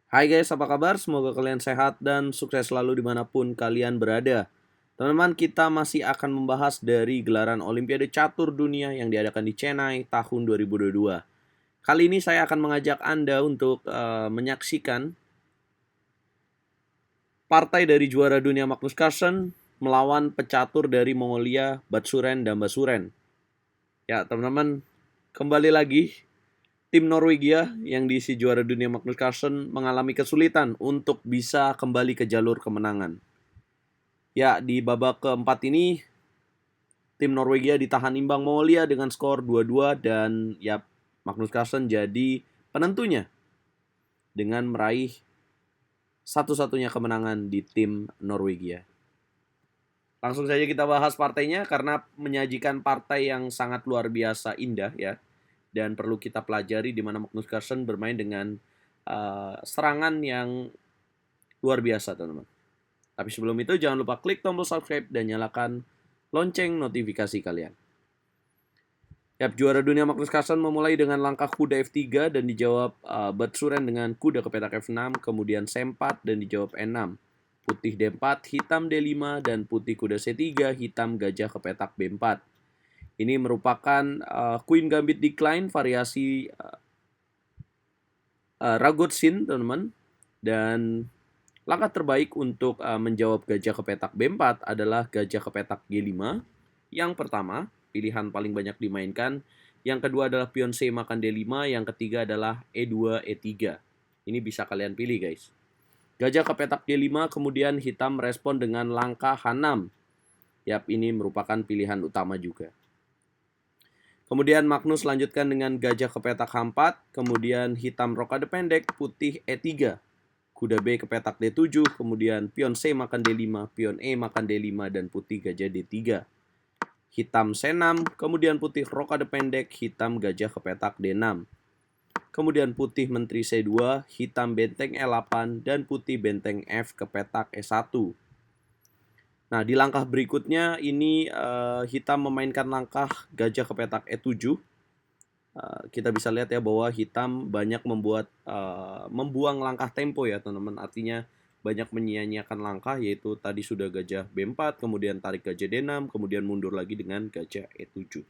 Hai guys, apa kabar? Semoga kalian sehat dan sukses selalu dimanapun kalian berada. Teman-teman, kita masih akan membahas dari gelaran Olimpiade Catur Dunia yang diadakan di Chennai tahun 2022. Kali ini saya akan mengajak Anda untuk menyaksikan partai dari juara dunia Magnus Carlsen melawan pecatur dari Mongolia, Batsuren dan Basuren. Ya, teman-teman, kembali lagi tim Norwegia yang diisi juara dunia Magnus Carlsen mengalami kesulitan untuk bisa kembali ke jalur kemenangan. Ya, di babak keempat ini tim Norwegia ditahan imbang Mongolia dengan skor 2-2 dan ya Magnus Carlsen jadi penentunya dengan meraih satu-satunya kemenangan di tim Norwegia. Langsung saja kita bahas partainya karena menyajikan partai yang sangat luar biasa indah ya. Dan perlu kita pelajari di mana Magnus Carlsen bermain dengan serangan yang luar biasa, teman-teman. Tapi sebelum itu jangan lupa klik tombol subscribe dan nyalakan lonceng notifikasi kalian. Yap, juara dunia Magnus Carlsen memulai dengan langkah kuda F3 dan dijawab Batsuren dengan kuda ke petak F6, kemudian C4 dan dijawab E6. Putih D4, hitam D5, dan putih kuda C3, hitam gajah ke petak B4. Ini merupakan Queen Gambit Decline variasi Ragozin, teman-teman. Dan langkah terbaik untuk menjawab gajah ke petak B4 adalah gajah ke petak G5. Yang pertama, pilihan paling banyak dimainkan. Yang kedua adalah pion C makan D5. Yang ketiga adalah E2, E3. Ini bisa kalian pilih, guys. Gajah ke petak G5, kemudian hitam merespon dengan langkah H6. Yap, ini merupakan pilihan utama juga. Kemudian Magnus lanjutkan dengan gajah ke petak H4, kemudian hitam rokade pendek, putih E3. Kuda B ke petak D7, kemudian pion C makan D5, pion E makan D5, dan putih gajah D3. Hitam C6, kemudian putih rokade pendek, hitam gajah ke petak D6. Kemudian putih menteri C2, hitam benteng E8, dan putih benteng F ke petak E1. Nah, di langkah berikutnya ini hitam memainkan langkah gajah ke petak E7. Kita bisa lihat ya bahwa hitam banyak membuang langkah tempo ya teman-teman. Artinya banyak menyia-nyiakan langkah, yaitu tadi sudah gajah B4, kemudian tarik gajah D6, kemudian mundur lagi dengan gajah E7.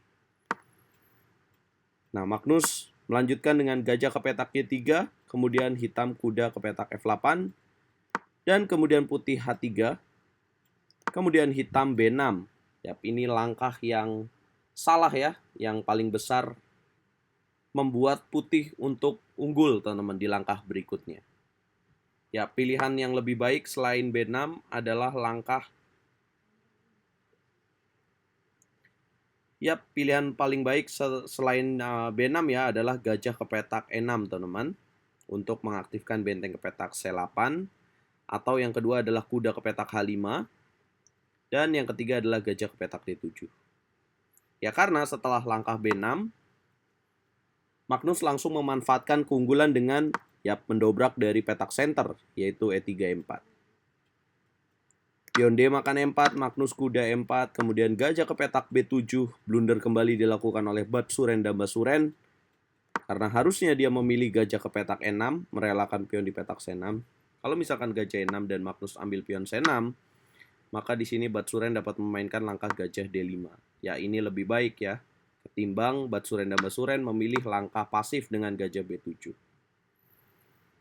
Nah, Magnus melanjutkan dengan gajah ke petak G3, kemudian hitam kuda ke petak F8, dan kemudian putih H3, kemudian hitam B6. Yap, ini langkah yang salah ya, yang paling besar membuat putih untuk unggul teman-teman di langkah berikutnya. Ya, pilihan yang lebih baik selain B6 adalah langkah pilihan paling baik selain B6 ya adalah gajah ke petak E6 teman-teman untuk mengaktifkan benteng ke petak C8, atau yang kedua adalah kuda ke petak H5, dan yang ketiga adalah gajah ke petak D7. Ya, karena setelah langkah B6 Magnus langsung memanfaatkan keunggulan dengan mendobrak dari petak center, yaitu E3, E4. Pion D makan E4, Magnus kuda E4, kemudian gajah ke petak B7, blunder kembali dilakukan oleh Batsuren dan Basuren, karena harusnya dia memilih gajah ke petak E6, merelakan pion di petak C6. Kalau misalkan gajah E6 dan Magnus ambil pion C6, maka di sini Batsuren dapat memainkan langkah gajah D5. Ya, ini lebih baik ya, ketimbang Batsuren dan Basuren memilih langkah pasif dengan gajah B7.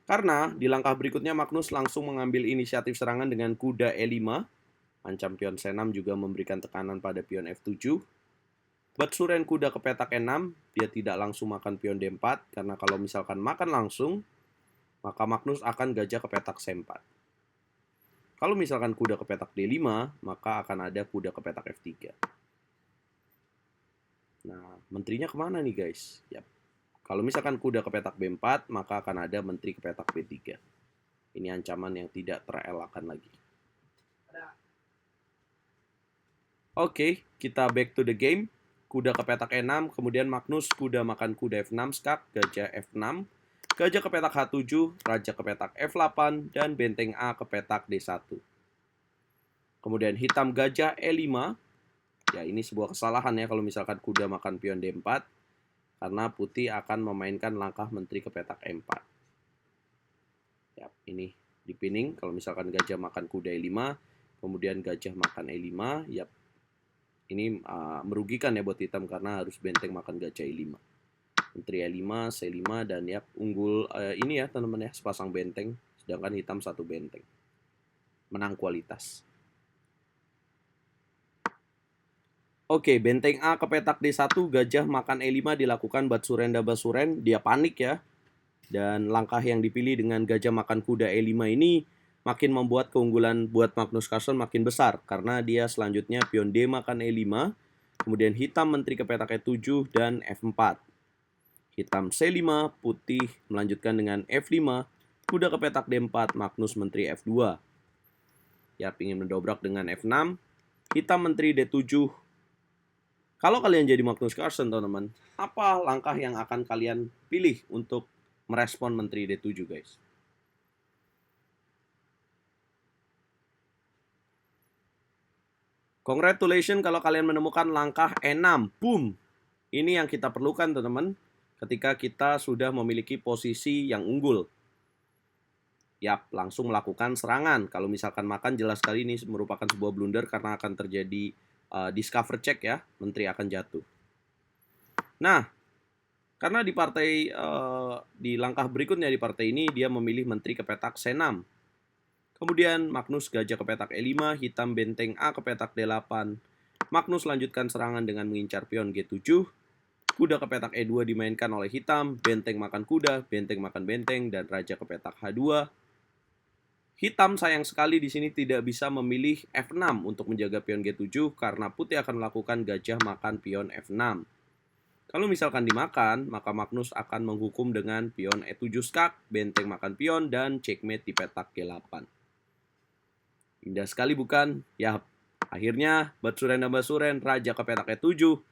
Karena di langkah berikutnya Magnus langsung mengambil inisiatif serangan dengan kuda E5. Ancam pion C6 juga memberikan tekanan pada pion F7. Batsuren kuda ke petak E6, dia tidak langsung makan pion D4, karena kalau misalkan makan langsung, maka Magnus akan gajah ke petak C4. Kalau misalkan kuda ke petak D5, maka akan ada kuda ke petak F3. Nah, menterinya kemana nih guys? Yap. Kalau misalkan kuda ke petak B4, maka akan ada menteri ke petak B3. Ini ancaman yang tidak terelakkan lagi. Oke, kita back to the game. Kuda ke petak E6, kemudian Magnus kuda makan kuda F6, skak, gajah F6, gajah ke petak H7, raja ke petak F8, dan benteng A ke petak D1. Kemudian hitam gajah E5. Ya, ini sebuah kesalahan ya kalau misalkan kuda makan pion D4, karena putih akan memainkan langkah menteri ke petak E4. Ya, ini dipinning. Kalau misalkan gajah makan kuda E5, kemudian gajah makan E5, ya ini merugikan ya buat hitam karena harus benteng makan gajah E5. Menteri E5, C5, dan ya unggul ini ya teman-teman ya, sepasang benteng, sedangkan hitam satu benteng. Menang kualitas. Oke, benteng A ke petak D1, gajah makan E5 dilakukan Batsurenda Basuren, dia panik ya. Dan langkah yang dipilih dengan gajah makan kuda E5 ini makin membuat keunggulan buat Magnus Carlsen makin besar. Karena dia selanjutnya pion D makan E5, kemudian hitam menteri ke petak E7 dan F4. Hitam C5, putih melanjutkan dengan F5, kuda ke petak D4, Magnus menteri F2. Ya, ingin mendobrak dengan F6, hitam menteri D7. Kalau kalian jadi Magnus Carlsen, teman-teman, apa langkah yang akan kalian pilih untuk merespon menteri D7, guys? Congratulations kalau kalian menemukan langkah E6. Boom! Ini yang kita perlukan, teman-teman, ketika kita sudah memiliki posisi yang unggul. Yap, langsung melakukan serangan. Kalau misalkan makan, jelas sekali ini merupakan sebuah blunder karena akan terjadi discover check ya, menteri akan jatuh. Nah, karena di partai di langkah berikutnya di partai ini dia memilih menteri ke petak C6. Kemudian Magnus gajah ke petak E5, hitam benteng A ke petak D8. Magnus lanjutkan serangan dengan mengincar pion G7. Kuda ke petak E2 dimainkan oleh hitam, benteng makan kuda, benteng makan benteng, dan raja ke petak H2. Hitam sayang sekali di sini tidak bisa memilih F6 untuk menjaga pion G7 karena putih akan melakukan gajah makan pion F6. Kalau misalkan dimakan, maka Magnus akan menghukum dengan pion E7 skak, benteng makan pion, dan checkmate di petak G8. Indah sekali bukan? Ya, akhirnya Batsuren dan Basuren, raja ke petak E7.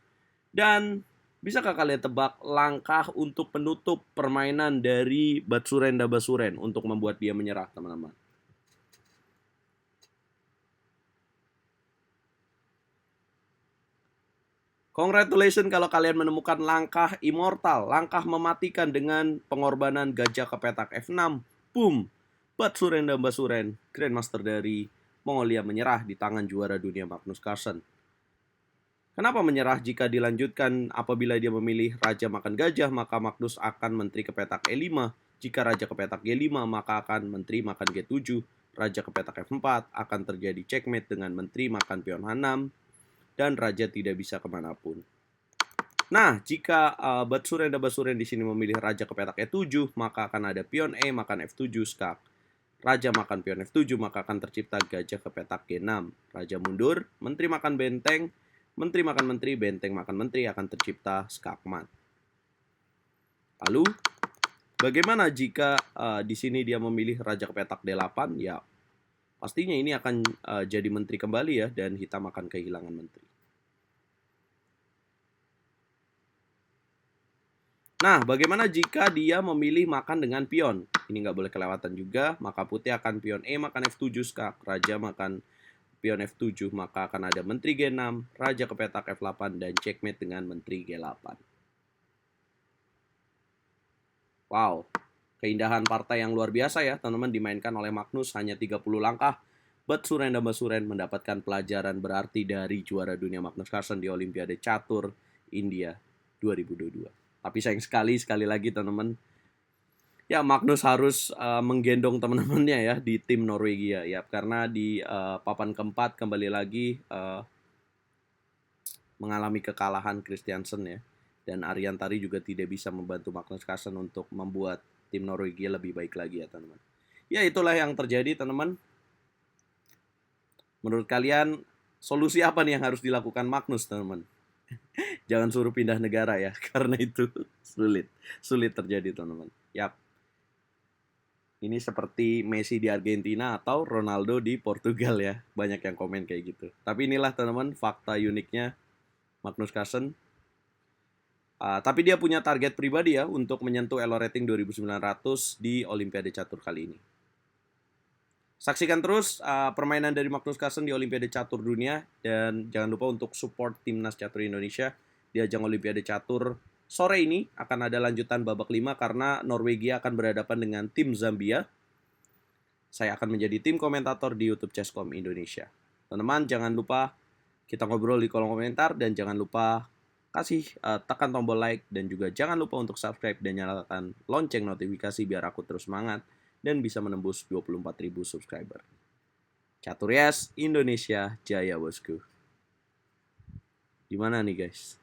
Dan bisakah kalian tebak langkah untuk penutup permainan dari Batsuren dan Basuren untuk membuat dia menyerah, teman-teman? Congratulations kalau kalian menemukan langkah immortal, langkah mematikan dengan pengorbanan gajah ke petak F6. Boom! Batsuren dan Basuren, Grandmaster dari Mongolia menyerah di tangan juara dunia Magnus Carlsen. Kenapa menyerah jika dilanjutkan apabila dia memilih raja makan gajah, maka Magnus akan menteri ke petak E5. Jika raja ke petak G5, maka akan menteri makan G7. Raja ke petak F4 akan terjadi checkmate dengan menteri makan pion H6. Dan raja tidak bisa kemanapun. Nah, jika Batsuren dan Basuren di sini memilih raja ke petak E7, maka akan ada pion E makan F7 skak. Raja makan pion F7, maka akan tercipta gajah ke petak G6. Raja mundur, menteri makan benteng, menteri makan menteri, benteng makan menteri, akan tercipta skakmat. Lalu, bagaimana jika di sini dia memilih raja ke petak D8? Ya, pastinya ini akan jadi menteri kembali ya, dan hitam akan kehilangan menteri. Nah, bagaimana jika dia memilih makan dengan pion? Ini nggak boleh kelewatan juga, maka putih akan pion E makan F7 skak, raja makan pion F7, maka akan ada menteri G6, raja ke petak F8, dan checkmate dengan menteri G8. Wow, keindahan partai yang luar biasa ya, teman-teman, dimainkan oleh Magnus hanya 30 langkah. Batsuren dan Basuren mendapatkan pelajaran berarti dari juara dunia Magnus Carlsen di Olimpiade Catur India 2022. Tapi sayang sekali lagi teman-teman, ya Magnus harus menggendong teman-temannya ya di tim Norwegia ya, karena di papan keempat kembali lagi mengalami kekalahan Christiansen ya, dan Ariantari juga tidak bisa membantu Magnus Carlsen untuk membuat tim Norwegia lebih baik lagi ya teman-teman. Ya itulah yang terjadi teman-teman. Menurut kalian solusi apa nih yang harus dilakukan Magnus teman-teman? Jangan suruh pindah negara ya, karena itu sulit terjadi teman-teman. Yap. Ini seperti Messi di Argentina atau Ronaldo di Portugal ya. Banyak yang komen kayak gitu. Tapi inilah teman-teman fakta uniknya Magnus Carlsen. Tapi dia punya target pribadi ya untuk menyentuh Elo rating 2900 di Olimpiade Catur kali ini. Saksikan terus permainan dari Magnus Carlsen di Olimpiade Catur Dunia, dan jangan lupa untuk support Timnas Catur Indonesia di ajang Olimpiade Catur. Sore ini akan ada lanjutan babak 5 karena Norwegia akan berhadapan dengan tim Zambia. saya akan menjadi tim komentator di YouTube Chesscom Indonesia. Teman-teman, jangan lupa kita ngobrol di kolom komentar dan jangan lupa kasih tekan tombol like dan juga jangan lupa untuk subscribe dan nyalakan lonceng notifikasi biar aku terus semangat dan bisa menembus 24.000 subscriber. Catur Yes, Indonesia Jaya bosku. Gimana nih guys?